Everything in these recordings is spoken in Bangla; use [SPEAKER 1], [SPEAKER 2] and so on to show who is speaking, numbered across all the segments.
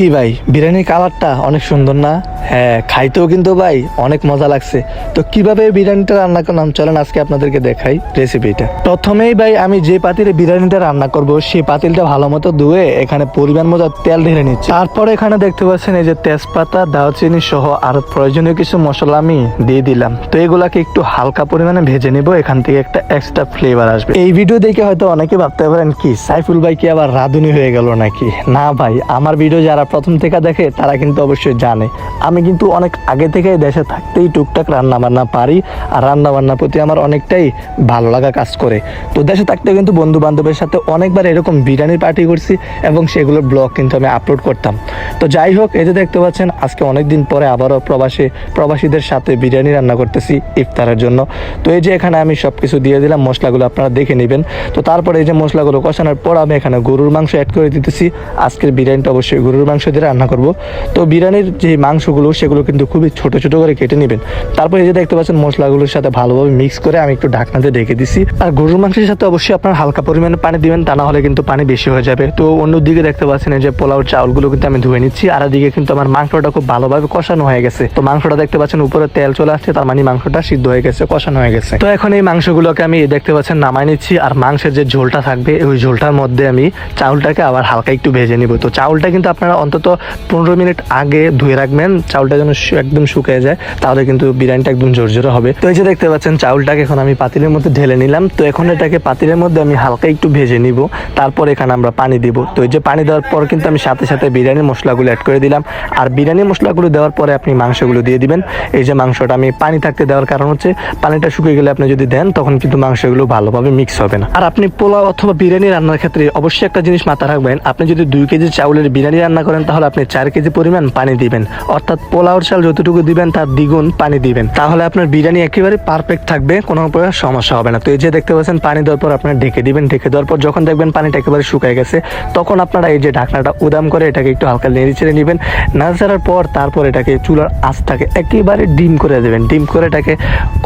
[SPEAKER 1] কি ভাই, বিরিয়ানির কালারটা অনেক সুন্দর না? হ্যাঁ, খাইতেও কিন্তু ভাই অনেক মজা লাগছে। তো কিভাবে বিরিয়ানিটা রান্না করলাম চলেন আজকে আপনাদেরকে দেখাই রেসিপিটা। প্রথমেই ভাই আমি যে পাতিলে বিরিয়ানিটা রান্না করব সেই পাতিলটা ভালো মতো ধুয়ে এখানে পরিমাণ মতো তেল ঢেলে নিচ্ছি। তারপর এখানে দেখতে পাচ্ছেন এই যে তেজপাতা, দারচিনি সহ আর প্রয়োজনীয় কিছু মশলা আমি দিয়ে দিলাম। তো এগুলাকে একটু হালকা পরিমাণে ভেজে নিব, এখান থেকে একটা এক্সট্রা ফ্লেভার আসবে। এই ভিডিও দেখে হয়তো অনেকে ভাবতে পারেন কি সাইফুল ভাই কি আবার রাঁধুনি হয়ে গেল নাকি? না ভাই, আমার ভিডিও যারা প্রথম থেকে দেখে তারা কিন্তু অবশ্যই জানে আমি কিন্তু অনেক আগে থেকেই দেশে থাকতেই টুকটাক রান্না বান্না পারি, আর রান্না বান্নার প্রতি আমার অনেকটাই ভালো লাগা কাজ করে। তো দেশে থাকতে কিন্তু বন্ধু বান্ধবের সাথে অনেকবার এরকম বিরিয়ানির পার্টি করছি এবং সেগুলোর ব্লগ কিন্তু আমি আপলোড করতাম। তো যাই হোক, এই যে দেখতে পাচ্ছেন আজকে অনেকদিন পরে আবারও প্রবাসীদের সাথে বিরিয়ানি রান্না করতেছি ইফতারের জন্য। তো এই যে এখানে আমি সব কিছু দিয়ে দিলাম, মশলাগুলো আপনারা দেখে নেবেন। তো তারপরে এই যে মশলাগুলো কষানোর পর আমি এখানে গরুর মাংস অ্যাড করে দিতেছি। আজকের বিরিয়ানিটা অবশ্যই গরুর মাংস দিয়ে রান্না করব। তো বিরিয়ানির যে মাংসগুলো সেগুলো কিন্তু খুবই ছোট ছোট করে কেটে নেবেন। তারপর এই যে দেখতে পাচ্ছেন মশলাগুলোর সাথে ভালোভাবে মিক্স করে আমি একটু ঢাকনাতে ঢেকে দিছি। আর গরুর মাংসের সাথে অবশ্যই আপনার হালকা পরিমাণে পানি দিবেন, তা না হলে কিন্তু পানি বেশি হয়ে যাবে। তো অন্যদিকে দেখতে পাচ্ছেন এই যে পোলাও চাউলগুলো কিন্তু আমি ধুয়ে নিচ্ছি, আর এদিকে কিন্তু আমার মাংসটা খুব ভালোভাবে কষানো হয়ে গেছে। তো মাংসটা দেখতে পাচ্ছেন উপরে তেল চলে আসছে, তার মানে মাংসটা সিদ্ধ হয়ে গেছে, কষানো হয়ে গেছে। তো এখন এই মাংসগুলোকে আমি দেখতে পাচ্ছেন নামাই নিচ্ছি, আর মাংসের যে ঝোলটা থাকবে ওই ঝোলটার মধ্যে আমি চাউলটাকে আবার হালকা একটু ভেজে নিব। তো চাউলটা কিন্তু আপনারা অন্তত 15 মিনিট আগে ধুয়ে রাখবেন, চাউলটা যেন একদম শুকিয়ে যায়, তাহলে কিন্তু বিরিয়ানিটা একদম ঝরঝরে হবে। তো এই যে দেখতে পাচ্ছেন চাউলটাকে এখন আমি পাতিলের মধ্যে ঢেলে নিলাম। তো এখন এটাকে পাতিলের মধ্যে আমি হালকা একটু ভেজে নিব, তারপর এখানে আমরা পানি দিব। তো এই যে পানি দেওয়ার পর কিন্তু আমি সাথে সাথে বিরিয়ানির মশলাগুলো অ্যাড করে দিলাম, আর বিরিয়ানির মশলাগুলো দেওয়ার পরে আপনি মাংসগুলো দিয়ে দিবেন। এই যে মাংসটা আমি পানি থাকতে দেওয়ার কারণ হচ্ছে পানিটা শুকিয়ে গেলে আপনি যদি দেন তখন কিন্তু মাংসগুলো ভালোভাবে মিক্স হবে না। আর আপনি পোলাও অথবা বিরিয়ানি রান্নার ক্ষেত্রে অবশ্যই একটা জিনিস মাথায় রাখবেন, আপনি যদি 2 কেজি চাউলের বিরিয়ানি রান্না করেন তাহলে আপনি 4 কেজি পরিমাণ পানি দিবেন, অর্থাৎ পোলাওর চাল যতটুকু দিবেন তার দ্বিগুণ পানি দিবেন, তাহলে আপনার বিরিয়ানি একেবারে পারফেক্ট থাকবে, কোনো প্রকার সমস্যা হবে না। তো এই যে দেখতে পাচ্ছেন পানি দেওয়ার পর আপনারা ঢেকে দিবেন। ঢেকে দেওয়ার পর যখন দেখবেন পানিটা একেবারে শুকিয়ে গেছে তখন আপনারা এই যে ঢাকনাটা উদাম করে এটাকে একটু হালকা নেড়ে ছেড়ে নেবেন। নাড়া ছাড়ার পর তারপর এটাকে চুলার আঁচটাকে একেবারে ডিম করে দেবেন। ডিম করে এটাকে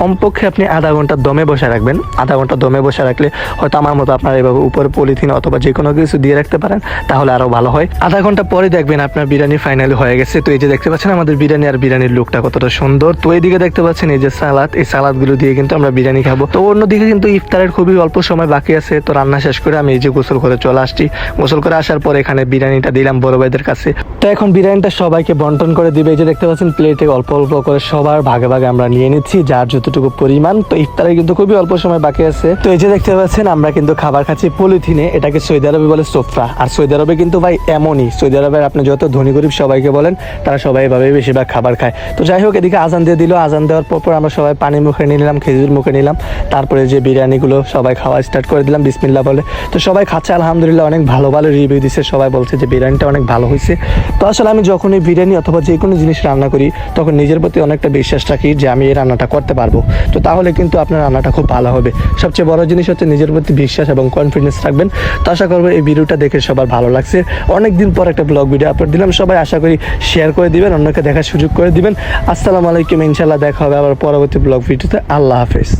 [SPEAKER 1] কমপক্ষে আপনি আধা ঘন্টা দমে বসে রাখবেন। আধা ঘন্টা দমে বসে রাখলে হয়তো আমার মতো আপনারা এভাবে উপরে পলিথিন অথবা যে কোনো কিছু দিয়ে রাখতে পারেন, তাহলে আরও ভালো হয়। আধা ঘন্টা পরে দেখবেন আপনার বিরিয়ানি ফাইনালি হয়ে গেছে। তো এই যে দেখতে পাচ্ছেন আমাদের বিরিয়ানি, আর বিরিয়ানির লুকটা কতটা সুন্দর। তো এইদিকে দেখতে পাচ্ছেন এই যে সালাদ, এই সালাদগুলো দিয়ে কিন্তু আমরা বিরিয়ানি খাবো। তো অন্যদিকে কিন্তু ইফতারের খুবই অল্প সময় বাকি আছে। তো রান্না শেষ করে আমি এই যে গোসল করে চলে আসছি। গোসল করে আসার পর এখানে বিরিয়ানিটা দিলাম বড় ভাইদের কাছে। তো এখন বিরিয়ানিটা সবাইকে বন্টন করে দিবে। এই যে দেখতে পাচ্ছেন প্লেটে অল্প অল্প করে সবার ভাগে ভাগে আমরা নিয়ে নিচ্ছি যার যতটুকু পরিমাণ। তো ইফতারে কিন্তু খুবই অল্প সময় বাকি আছে। তো এই যে দেখতে পাচ্ছেন আমরা কিন্তু খাবার খাচ্ছি পলিথিনে, এটাকে সৌদি আরবে বলে সোফরা। আর সৌদি আরবে কিন্তু ভাই এমনই, সৌদি আরবের আপনি যত ধনী গরিব সবাইকে বলেন তারা সবাই এভাবে বেশিরভাগ খাবার খায়। তো যাই হোক, এদিকে আজান দিয়ে দিল। আজান দেওয়ার পর আমরা সবাই পানি মুখে নিলাম, খেজুর মুখে নিলাম, তারপরে যে বিরিয়ানিগুলো সবাই খাওয়া স্টার্ট করে দিলাম বিসমিল্লাহ বলে। তো সবাই খাচ্ছে, আলহামদুলিল্লাহ অনেক ভালো ভালো রিভিউ দিচ্ছে, সবাই বলছে যে বিরিয়ানিটা অনেক ভালো হয়েছে। তো আসলে আমি যখনই বিরিয়ানি অথবা যে কোনো জিনিস রান্না করি তখন নিজের প্রতি অনেকটা বিশ্বাস রাখি যে আমি এই রান্নাটা করতে পারবো। তো তাহলে কিন্তু আপনার রান্নাটা খুব ভালো হবে। সবচেয়ে বড় জিনিস হচ্ছে নিজের প্রতি বিশ্বাস এবং কনফিডেন্স রাখবেন। তো আশা করবো এই ভিডিওটা দেখে সবার ভালো লাগছে। অনেকদিন পর একটা ব্লগ ভিডিও আপলোড দিলাম, সবাই আশা করি শেয়ার করে দিবেন, অন্যকে দেখার সুযোগ করে দিবেন। আসসালামু আলাইকুম, ইনশাল্লাহ দেখা হবে আবার পরবর্তী ব্লগ ভিডিওতে। আল্লাহ হাফেজ।